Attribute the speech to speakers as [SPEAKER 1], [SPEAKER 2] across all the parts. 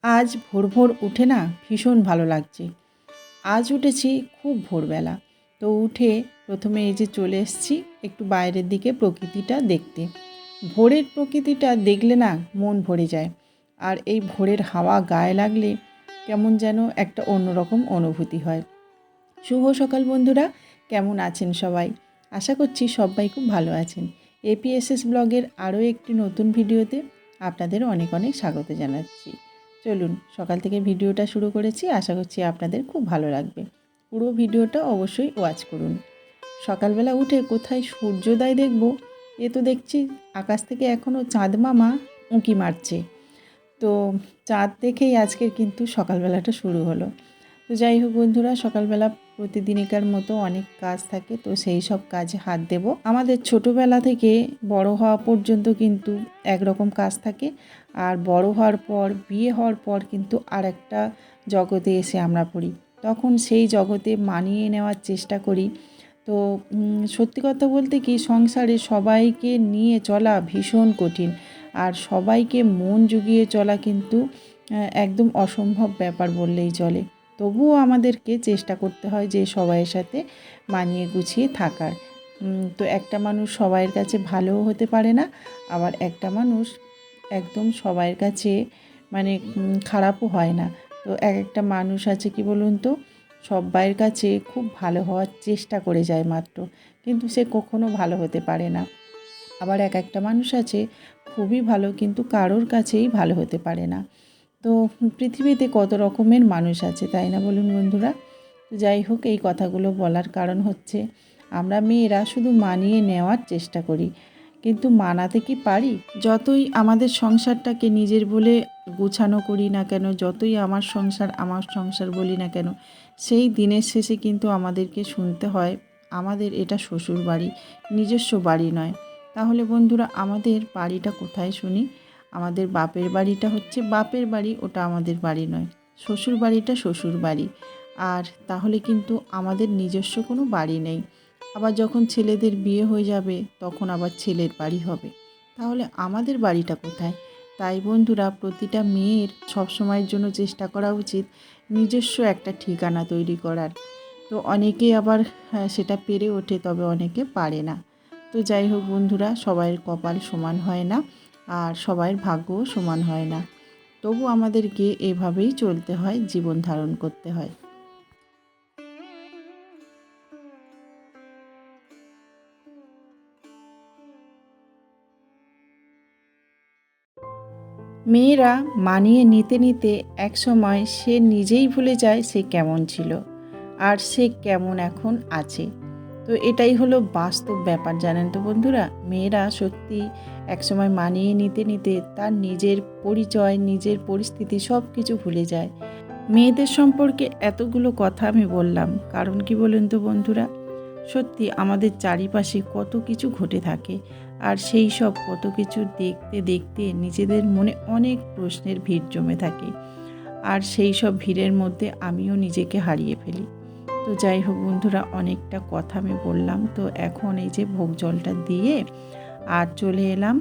[SPEAKER 1] আজ ভোর ভোর উঠে না ভীষণ ভালো লাগছে। আজ উঠেছি খুব ভোরবেলা। তো উঠে প্রথমে এই যে চলে এসেছি একটু বাইরের দিকে প্রকৃতিটা দেখতে। ভোরের প্রকৃতিটা দেখলে না মন ভরে যায়। আর এই ভোরের হাওয়া গায়ে লাগলে কেমন যেন একটা অন্যরকম অনুভূতি হয়। শুভ সকাল বন্ধুরা, কেমন আছেন সবাই? আশা করছি সবাই খুব ভালো আছেন। এপিএসএস ব্লগের আরও একটি নতুন ভিডিওতে আপনাদের অনেক অনেক স্বাগত জানাচ্ছি। চলুন সকাল থেকে ভিডিওটা শুরু করেছি, আশা করছি আপনাদের খুব ভালো লাগবে। পুরো ভিডিওটা অবশ্যই ওয়াচ করুন। সকালবেলা উঠে কোথায় সূর্যোদয় দেখব, এ তো দেখছি আকাশ থেকে এখনও চাঁদ মামা উঁকি মারছে। তো চাঁদ দেখেই আজকের কিন্তু সকালবেলাটা শুরু হলো। তো যাই হোক বন্ধুরা, সকালবেলা প্রতিদিনকার মতো অনেক কাজ থাকে, তো সেই সব কাজে হাত দেব। আমাদের ছোটোবেলা থেকে বড় হওয়া পর্যন্ত কিন্তু একরকম কাজ থাকে, আর বড় হওয়ার পর বিয়ে হওয়ার পর কিন্তু আর একটা জগতে এসে আমরা পড়ি। তখন সেই জগতে মানিয়ে নেওয়ার চেষ্টা করি। তো সত্যি কথা বলতে কি, সংসারে সবাইকে নিয়ে চলা ভীষণ কঠিন, আর সবাইকে মন জুগিয়ে চলা কিন্তু একদম অসম্ভব ব্যাপার বললেই চলে। তবুও আমাদেরকে চেষ্টা করতে হয় যে সবাইয়ের সাথে মানিয়ে গুছিয়ে থাকার। তো একটা মানুষ সবাইয়ের কাছে ভালোও হতে পারে না, আবার একটা মানুষ একদম সবাইয়ের কাছে মানে খারাপও হয় না। তো একটা মানুষ আছে কি বলুন তো, সবাইয়ের কাছে খুব ভালো হওয়ার চেষ্টা করে যায় মাত্র, কিন্তু সে কখনো ভালো হতে পারে না। আবার একটা মানুষ আছে খুবই ভালো, কিন্তু কারোর কাছেই ভালো হতে পারে না। তো পৃথিবীতে কত রকমের মানুষ আছে, তাই না বলুন বন্ধুরা? তো যাই হোক, এই কথাগুলো বলার কারণ হচ্ছে আমরা মেয়েরা শুধু মানিয়ে নেওয়ার চেষ্টা করি, কিন্তু মানাতে কি পারি? যতই আমাদের সংসারটাকে নিজের বলে গোছানো করি না কেন, যতই আমার সংসার বলি না কেন, সেই দিনের শেষে কিন্তু আমাদেরকে শুনতে হয় আমাদের এটা শ্বশুর বাড়ি, নিজস্ব বাড়ি নয়। তাহলে বন্ধুরা, আমাদের বাড়িটা কোথায় শুনি? আমাদের বাপের বাড়িটা হচ্ছে বাপের বাড়ি, ওটা আমাদের বাড়ি নয়। শ্বশুর বাড়িটা শ্বশুর বাড়ি। আর তাহলে কিন্তু আমাদের নিজস্ব কোনো বাড়ি নেই। আবার যখন ছেলেদের বিয়ে হয়ে যাবে তখন আবার ছেলের বাড়ি হবে। তাহলে আমাদের বাড়িটা কোথায়? তাই বন্ধুরা, প্রতিটা মেয়ের সবসময়ের জন্য চেষ্টা করা উচিত নিজস্ব একটা ঠিকানা তৈরি করার। তো অনেকে আবার সেটা পেরে ওঠে, তবে অনেকে পারে না। তো যাই হোক বন্ধুরা, সবাইয়ের কপাল সমান হয় না, আর সবাইয়ের ভাগ্যও সমান হয় না। তবু আমাদেরকে এভাবেই চলতে হয়, জীবন ধারণ করতে হয়। মেয়েরা মানিয়ে নিতে নিতে একসময় সে নিজেই ভুলে যায় সে কেমন ছিল, আর সে কেমন এখন আছে। তো এটাই হলো বাস্তব ব্যাপার, জানেন তো বন্ধুরা। মেয়েরা সত্যি একসময় মানিয়ে নিতে নিতে তার নিজের পরিচয়, নিজের পরিস্থিতি সব কিছু ভুলে যায়। মেয়েদের সম্পর্কে এতগুলো কথা আমি বললাম, কারণ কি বলুন তো বন্ধুরা, সত্যি আমাদের চারিপাশে কত কিছু ঘটে থাকে, আর সেই সব কত কিছু দেখতে দেখতে নিজেদের মনে অনেক প্রশ্নের ভিড় জমে থাকে, আর সেই সব ভিড়ের মধ্যে আমিও নিজেকে হারিয়ে ফেলি। তো যাই হোক বন্ধুরা, অনেকটা কথা আমি বললাম। তো এখন এই যে ভোগ জলটা দিয়ে আর চলে এলাম।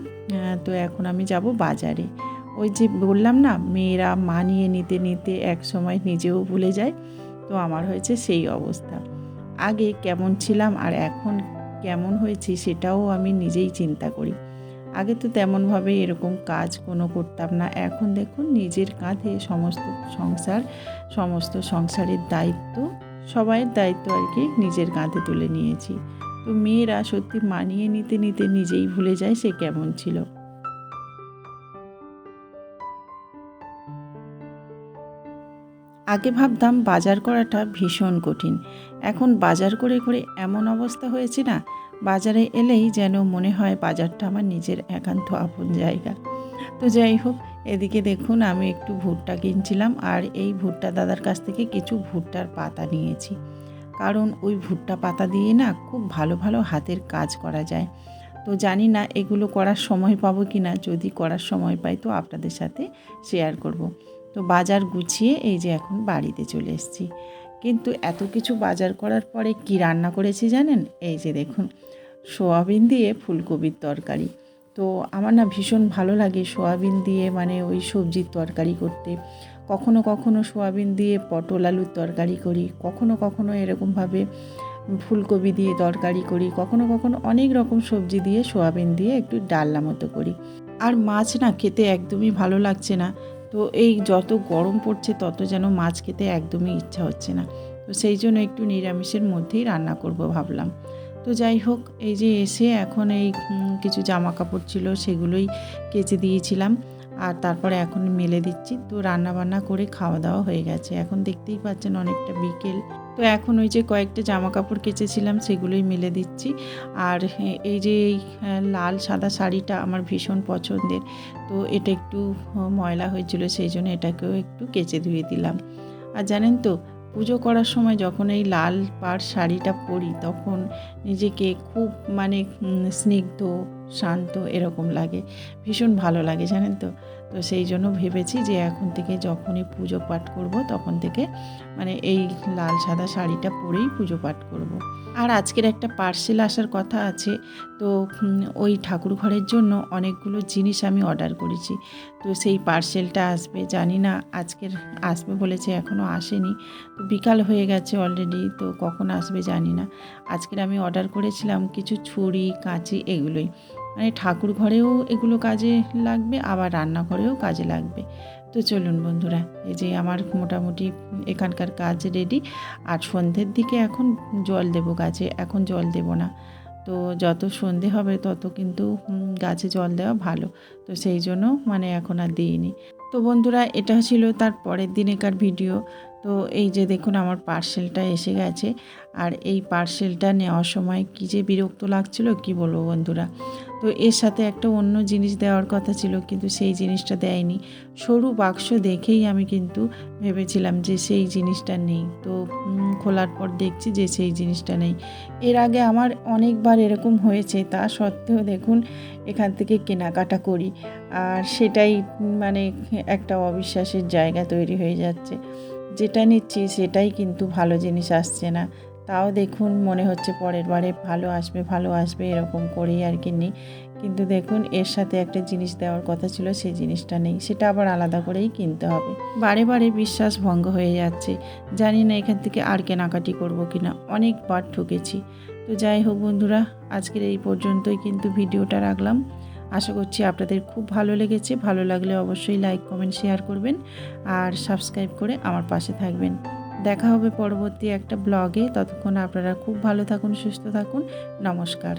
[SPEAKER 1] তো এখন আমি যাব বাজারে। ওই যে বললাম না, মেয়েরা মানিয়ে নিতে নিতে এক সময় নিজেও ভুলে যায়। তো আমার হয়েছে সেই অবস্থা। আগে কেমন ছিলাম আর এখন কেমন হয়েছি সেটাও আমি নিজেই চিন্তা করি। আগে তো তেমনভাবে এরকম কাজ কোনো করতাম না। এখন দেখুন নিজের কাঁধে সমস্ত সংসারের দায়িত্ব, সবাইয়ের দায়িত্ব আর কি নিজের কাঁধে তুলে নিয়েছি। তো মেয়েরা সত্যি মানিয়ে নিতে নিতে নিজেই ভুলে যায় সে কেমন ছিল। আগে ভাবতাম বাজার করাটা ভীষণ কঠিন। এখন বাজার করে করে এমন অবস্থা হয়েছে না, বাজারে এলেই যেন মনে হয় বাজারটা আমার নিজের একান্ত আপন জায়গা। তো যাই হোক, এদিকে দেখুন আমি একটু ভুট্টা কিনছিলাম, আর এই ভুট্টা দাদার কাছ থেকে কিছু ভুট্টার পাতা নিয়েছি। কারণ ওই ভুট্টা পাতা দিয়ে না খুব ভালো ভালো হাতের কাজ করা যায়। তো জানি না এগুলো করার সময় পাবো কি না, যদি করার সময় পাই তো আপনাদের সাথে শেয়ার করব। তো বাজার গুছিয়ে এই যে এখন বাড়িতে চলে এসেছি। কিন্তু এত কিছু বাজার করার পরে কি রান্না করেছি জানেন? এই যে দেখুন, সোয়াবিন দিয়ে ফুলকপির তরকারি। তো আমার না ভীষণ ভালো লাগে সোয়াবিন দিয়ে মানে ওই সবজির তরকারি করতে। কখনো কখনো সোয়াবিন দিয়ে পটল আলুর তরকারি করি, কখনো কখনো এরকমভাবে ফুলকপি দিয়ে তরকারি করি, কখনো কখনো অনেক রকম সবজি দিয়ে সোয়াবিন দিয়ে একটু ডালনা মতো করি। আর মাছ না খেতে একদমই ভালো লাগছে না। তো এই যত গরম পড়ছে তত যেন মাছ খেতে একদমই ইচ্ছা হচ্ছে না। তো সেই জন্য একটু নিরামিষের মধ্যেই রান্না করব ভাবলাম। তো যাই হোক, এই যে এসে এখন এই কিছু জামা কাপড় ছিল সেগুলোই কেচে দিয়েছিলাম, আর তারপরে এখন মেলে দিচ্ছি। তো রান্না বান্না করে খাওয়া দাওয়া হয়ে গেছে, এখন দেখতেই পাচ্ছেন অনেকটা বিকেল। তো এখন ওই যে কয়েকটা জামা কাপড় কেচেছিলাম সেগুলোই মেলে দিচ্ছি। আর এই যে এই লাল সাদা শাড়িটা আমার ভীষণ পছন্দের, তো এটা একটু ময়লা হয়েছিল, সেই জন্য এটাকেও একটু কেচে ধুয়ে দিলাম। আর জানেন তো, পুজো করার সময় যখন এই লাল পাড় শাড়িটা পরি তখন নিজেকে খুব মানে স্নিগ্ধ, শান্ত এরকম লাগে, ভীষণ ভালো লাগে জানেন তো। তো সেই জন্য ভেবেছি যে এখন থেকে যখনই পুজো পাঠ করব তখন থেকে মানে এই লাল সাদা শাড়িটা পরেই পুজো পাঠ করব। আর আজকের একটা পার্সেল আসার কথা আছে। তো ওই ঠাকুর ঘরের জন্য অনেকগুলো জিনিস আমি অর্ডার করেছি। তো সেই পার্সেলটা আসবে, জানি না আজকের আসবে বলেছে, এখনও আসেনি। তো বিকাল হয়ে গেছে অলরেডি, তো কখন আসবে জানি না। আজকের আমি অর্ডার করেছিলাম কিছু ছুরি কাঁচি এগুলোই, মানে ঠাকুর ঘরেও এগুলো কাজে লাগবে, আবার রান্নাঘরেও কাজে লাগবে। তো চলুন বন্ধুরা, এই যে আমার মোটামুটি এখানকার কাজ রেডি। আর সন্ধ্যের দিকে এখন জল দেবো গাছে, এখন জল দেব না। তো যত সন্ধে হবে তত কিন্তু গাছে জল দেওয়া ভালো। তো সেই জন্য মানে এখন আর দিইনি। তো বন্ধুরা, এটা ছিল তার পরের দিনেকার ভিডিও। তো এই যে দেখুন আমার পার্সেলটা এসে গেছে। আর এই পার্সেলটা নেওয়ার সময় কী যে বিরক্ত লাগছিল কি বলবো বন্ধুরা। তো এর সাথে একটা অন্য জিনিস দেওয়ার কথা ছিল, কিন্তু সেই জিনিসটা দেয়নি। সরু বাক্স দেখেই আমি কিন্তু ভেবেছিলাম যে সেই জিনিসটা নেই। তো খোলার পর দেখছি যে সেই জিনিসটা নেই। এর আগে আমার অনেকবার এরকম হয়েছে, তা সত্ত্বেও দেখুন এখান থেকে কেনাকাটা করি, আর সেটাই মানে একটা অবিশ্বাসের জায়গা তৈরি হয়ে যাচ্ছে। যেটা নিচ্ছি সেটাই কিন্তু ভালো জিনিস আসছে না। তাও দেখুন মনে হচ্ছে পরের বারে ভালো আসবে এরকম করেই আর কি নিই। কিন্তু দেখুন এর সাথে একটা জিনিস দেওয়ার কথা ছিল, সেই জিনিসটা নেই, সেটা আবার আলাদা করেই কিনতে হবে। বারে বারে বিশ্বাস ভঙ্গ হয়ে যাচ্ছে, জানি না এখান থেকে আর কেনাকাটি করবো কিনা, অনেকবার ঠকেছি। তো যাই হোক বন্ধুরা, আজকের এই পর্যন্তই কিন্তু ভিডিওটা রাখলাম। আশা করছি আপনাদের খুব ভালো লেগেছে। ভালো লাগলে অবশ্যই লাইক কমেন্ট শেয়ার করবেন, আর সাবস্ক্রাইব করে আমার পাশে থাকবেন। দেখা হবে পরবর্তী একটা ব্লগে। ততক্ষণ আপনারা খুব ভালো থাকুন, সুস্থ থাকুন। নমস্কার।